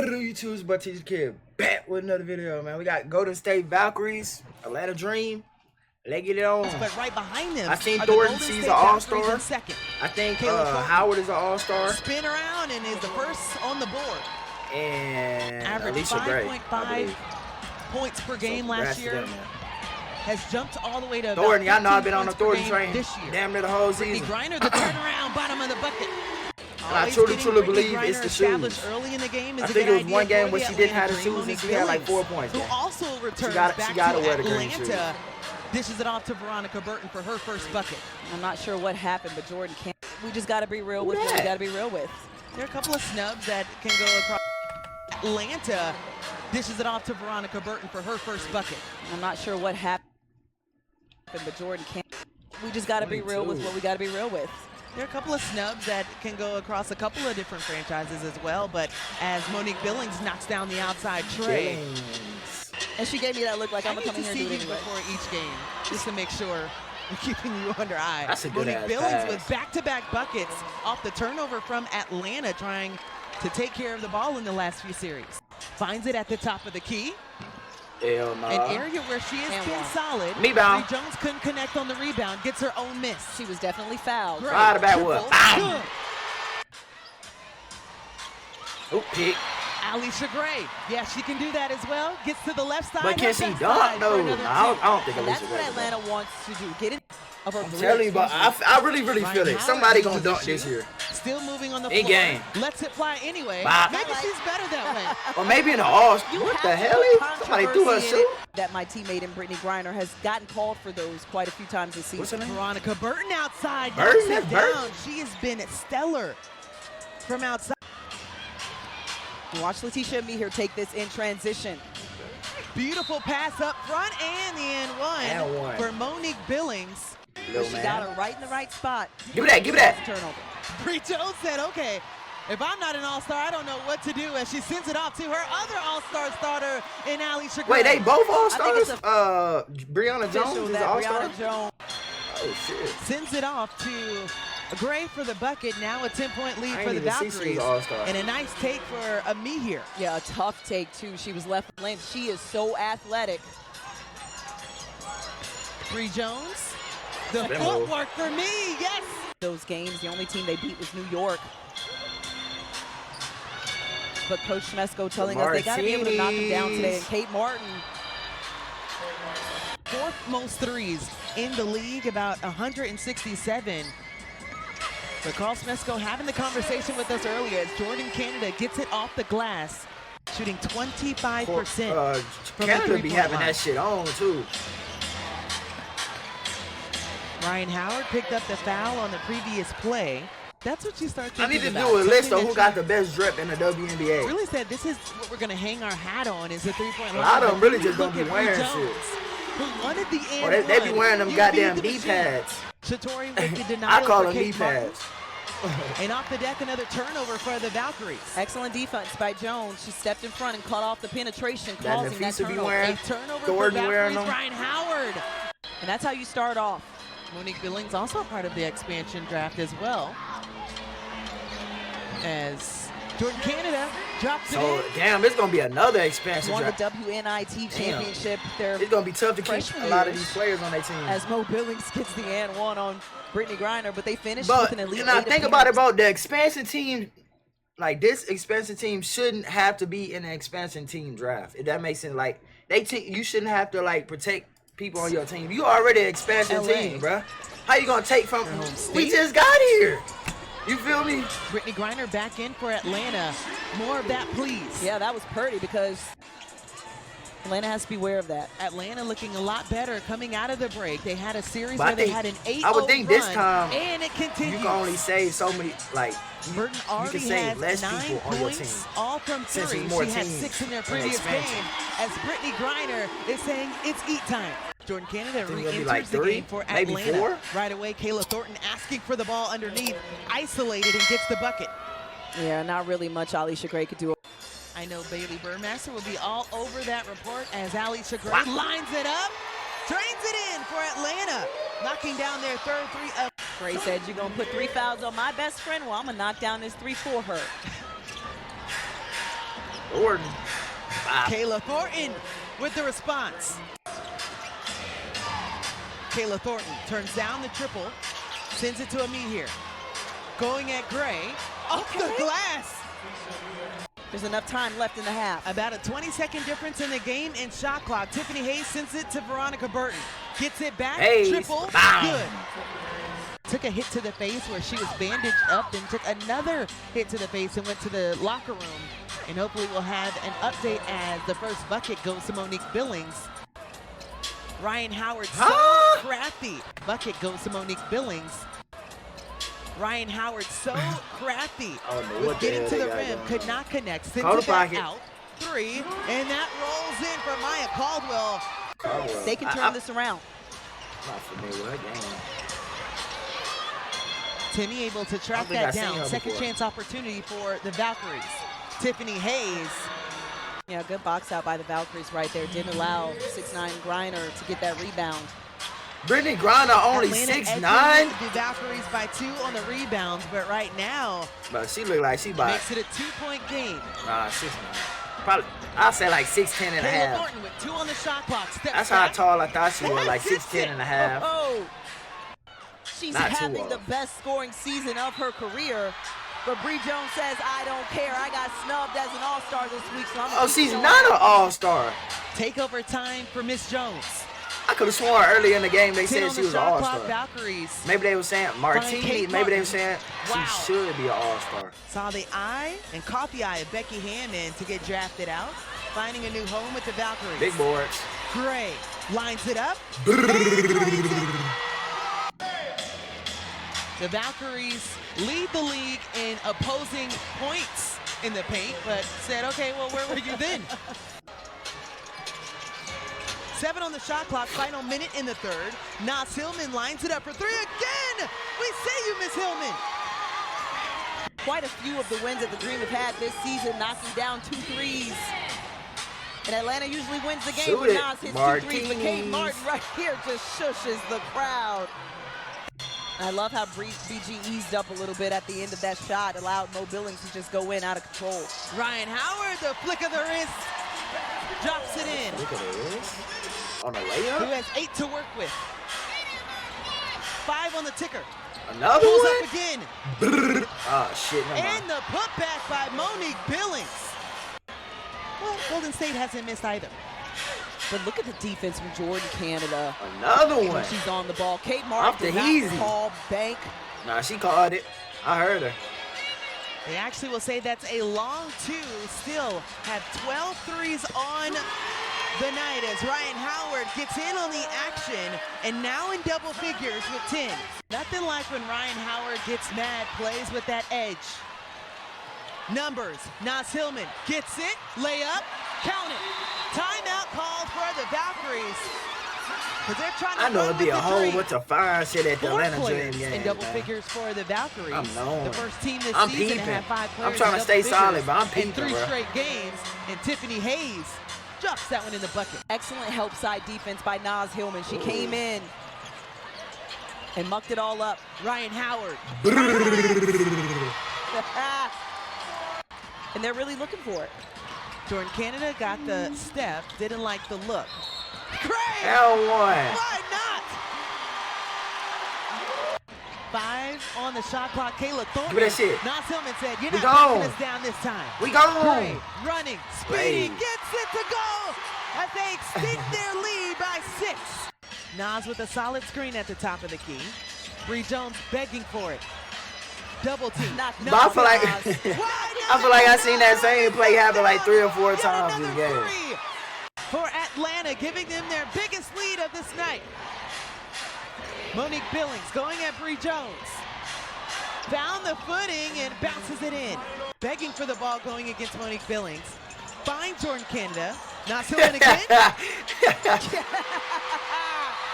What it do, YouTube? It's but TJDaKid back with another video, man. We got Golden State Valkyries, Atlanta Dream. Let's get it on. But right behind them, I seen Thornton, she's an all-star. I think Howard is an all-star. Spin around and is the first on the board. And average 5.5 points per game last year. Has jumped all the way to Thornton. Y'all know I've been on the Thornton train this year. Damn near the whole season. Griner, the turnaround, bottom of the bucket. And I truly believe it's the shoes. Early in the game is I think it was one game where she didn't have the shoes and she had like 4 points. Who also returns back to Atlanta. Dishes it off to Veronica Burton for her first bucket. I'm not sure what happened, but Jordan can't. We just got to be real with what we got to be real with. There are a couple of snubs that can go across. Atlanta dishes it off to Veronica Burton for her first bucket. I'm not sure what happened, but Jordan can't. We just got to be real with what we got to be real with. There are a couple of snubs that can go across a couple of different franchises as well, but as Monique Billings knocks down the outside tray. And she gave me that look like I'm coming here and do it anyway. Before each game, just to make sure we're keeping you under eye. That's a good Monique Billings with back-to-back buckets off the turnover from Atlanta, trying to take care of the ball in the last few series. Finds it at the top of the key. Hell no. An area where she has been solid. Rebound. Bree Jones couldn't connect on the rebound. Gets her own miss. She was definitely fouled. Right about what? Bam! Oh, pick. Alicia Gray. Yeah, she can do that as well. Gets to the left side. But can she dunk? No, I don't think that's what Atlanta wants to do. Get it of her. I'm telling you, but I really feel it. Somebody gonna dunk this year. Still moving on the floor. In game. Lets it fly anyway. Bop. Maybe she's better that way. Or maybe in the All-Star. What the hell? Somebody threw her shoe. That my teammate in Brittany Griner has gotten called for those quite a few times this season. What's her name? Veronica Burton outside. Burton? Knocks it down. She has been stellar from outside. Watch Letitia and me here take this in transition. Beautiful pass up front and the and one for Monique Billings. She got her right in the right spot. Give me that, give me that. Turnover. Bree Jones said, okay, if I'm not an all-star, I don't know what to do, as she sends it off to her other all-star starter in Alicia Gray. Wait, they both all-stars? Brianna Jones is an all-star? Oh, shit. Sends it off to Gray for the bucket. Now a 10-point lead for the Valkyries. And a nice take for me here. Yeah, a tough take, too. She was left length. She is so athletic. Bree Jones. The footwork for me, yes. Those games, the only team they beat was New York. But Coach Schmesko telling us they got to be able to knock them down today. And Kate Martin. Fourth most threes in the league, about 167. But Carl Schmesko having the conversation with us earlier as Jordan Canada gets it off the glass, shooting 25%. Canada be having that shit on, too. Ryan Howard picked up the foul on the previous play. That's what you start thinking about. I need to do a list of who got the best drip in the WNBA. Really said this is what we're going to hang our hat on, is the three-point line. A lot of them really just don't be wearing shit. Who wanted the end? Or they be wearing them goddamn knee pads. Shatori with the denial. I call them knee pads. And off the deck, another turnover for the Valkyries. Excellent defense by Jones. She stepped in front and caught off the penetration, causing that turnover. A turnover for Valkyries, Ryan Howard. And that's how you start off. Monique Billings also part of the expansion draft as well. As Jordan Canada drops it in. Damn, it's going to be another expansion draft. draft. Won the WNIT championship. It's going to be tough to keep a lot of these players on their team. As Mo Billings gets the and one on Brittany Griner, but they finished with an elite. You know, think about it, about the expansion team. Like, this expansion team shouldn't have to be in an expansion team draft. If that makes sense. Like, you shouldn't have to, like, protect people on your team. You already an expansion team, bruh. How you gonna take from? We just got here. You feel me? Brittany Griner back in for Atlanta. More of that, please. Yeah, that was pretty because Atlanta has to be aware of that. Atlanta looking a lot better coming out of the break. They had a series where they had an 8-0 I would think run, this time and it continues. You can only save so many, like, Burton already you can save less 9 people on your team. points, all from three. She had 6 in their previous game. As Brittany Griner is saying it's eat time. Jordan Canada re-enters the game for Atlanta. Maybe 4? Right away, Kayla Thornton asking for the ball underneath, isolated, and gets the bucket. Yeah, not really much Alicia Gray could do. I know Bailey Burmaster will be all over that report as Alicia Gray lines it up, drains it in for Atlanta, knocking down their third three of. Gray said, you're going to put 3 fouls on my best friend? Well, I'm going to knock down this 3 for her. Thornton. Kayla Thornton with the response. Kayla Thornton turns down the triple, sends it to Ami here. Going at Gray, off the glass. There's enough time left in the half. About a 20-second difference in the game and shot clock. Tiffany Hayes sends it to Veronica Burton. Gets it back, triple, good. Took a hit to the face where she was bandaged up, then took another hit to the face and went to the locker room. And hopefully we'll have an update as the first bucket goes to Monique Billings. Ryan Howard, so crafty. Bucket goes to Monique Billings. Ryan Howard, so crafty with getting to the rim, could not connect. Sends it back out. 3, and that rolls in for Maya Caldwell. They can turn this around. I'm not familiar with her game. Timmy able to track that down. Second chance opportunity for the Valkyries. Tiffany Hayes. Yeah, good box out by the Valkyries right there. Didn't allow 6'9" Griner to get that rebound. Brittany Griner only 6'9". The Valkyries by 2 on the rebounds, but right now, but she look like she by. Makes it a 2-point game. Nah, 6'9". Probably, I'll say like 6'10" and a half. Thornton with 2 on the shot clock. That's how tall I thought she was, like 6'10" and a half. She's Not having the best scoring season of her career. But Bree Jones says, I don't care. I got snubbed as an all-star this week, so I'm she's not an all-star. Takeover time for Miss Jones. I could have sworn earlier in the game they said she was an all-star. Valkyries. Maybe they were saying Martini. Maybe they were saying she should be an all-star. Saw the eye and caught the eye of Becky Hammond to get drafted out. Finding a new home with the Valkyries. Big boards. Gray lines it up. The Valkyries lead the league in opposing points in the paint, but said, okay, well, where were you then? 7 on the shot clock, final minute in the third. Nas Hillman lines it up for 3 again. We say you, Miss Hillman. Quite a few of the wins that the Dream have had this season, knocking down 2 threes. And Atlanta usually wins the game when Nas hits 2 threes, but Kate Martin right here just shushes the crowd. I love how BG eased up a little bit at the end of that shot, allowed Mo Billings to just go in out of control. Ryan Howard, the flick of the wrist, drops it in. Look at this. On a layup? Who has 8 to work with. 5 on the ticker. Another Pulls one? up again. Oh, shit. And the putback by Monique Billings. Well, Golden State hasn't missed either. But look at the defense from Jordan, Canada. Another one. She's on the ball. Kate Martin did not call bank. Nah, she called it. I heard her. They actually will say that's a long 2. Still have 12 threes on the night as Ryan Howard gets in on the action and now in double figures with 10. Nothing like when Ryan Howard gets mad, plays with that edge. Numbers, Nas Hillman gets it, layup, count it. Timeout called for the Valkyries. They're trying to I know it'd be a whole bunch of fire shit at the Atlanta Dream game. In double figures for the Valkyries. I'm known. The first team this season to have 5 players. I'm trying to stay solid, but I'm peeping, in 3 straight games, and Tiffany Hayes drops that one in the bucket. Excellent help side defense by Nas Hillman. She came in and mucked it all up. Ryan Howard. And they're really looking for it. Jordan Canada got the step, didn't like the look. Great! L1. Why not? 5 on the shot clock. Kayla Thornton. Give me that shit. Nas Hillman said, you're not knocking us down this time. We go. Gray, running, speeding, gets it to go as they extend their lead by 6. Nas with a solid screen at the top of the key. Bree Jones begging for it. Double team. But I feel like I seen that same play happen like 3 or 4 times this game. For Atlanta, giving them their biggest lead of this night. Monique Billings going at Bree Jones. Found the footing and bounces it in. Begging for the ball going against Monique Billings. Finds Jordan Canada. Not Hillman again.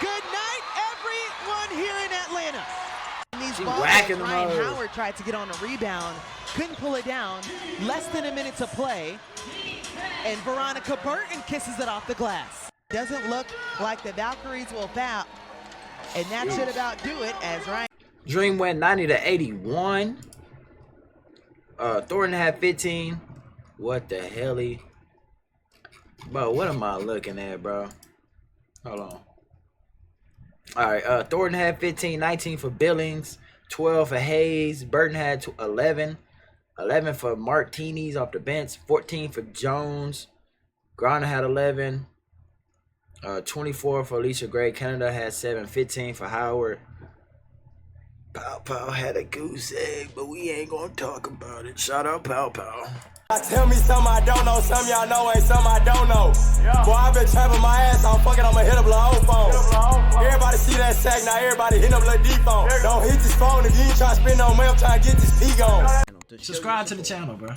Good night, everyone here in Atlanta. These balls, Ryan Howard tried to get on a rebound. Couldn't pull it down. Less than a minute to play. And Veronica Burton kisses it off the glass. Doesn't look like the Valkyries will foul. And that should about do it as Ryan. Dream went 90-81. Thornton had 15. What the hell? Bro, what am I looking at, bro? Hold on. All right, Thornton had 15, 19 for Billings, 12 for Hayes. Burton had 11. 11 for Martinez off the bench, 14 for Jones. Grana had 11. 24 for Alicia Gray. Canada had 7. 15 for Howard. Pow Pow had a goose egg, but we ain't gonna talk about it. Shout out Pow Pow. Tell me something I don't know, something y'all know ain't something I don't know. Yeah. Boy, I been trapping my ass off, fucking I'ma hit up the old phone. Everybody see that sack, now everybody hit up the deep phone. Don't hit this phone if you ain't trying to spend no money, I'm trying to get this peak on. Subscribe to the channel, bro.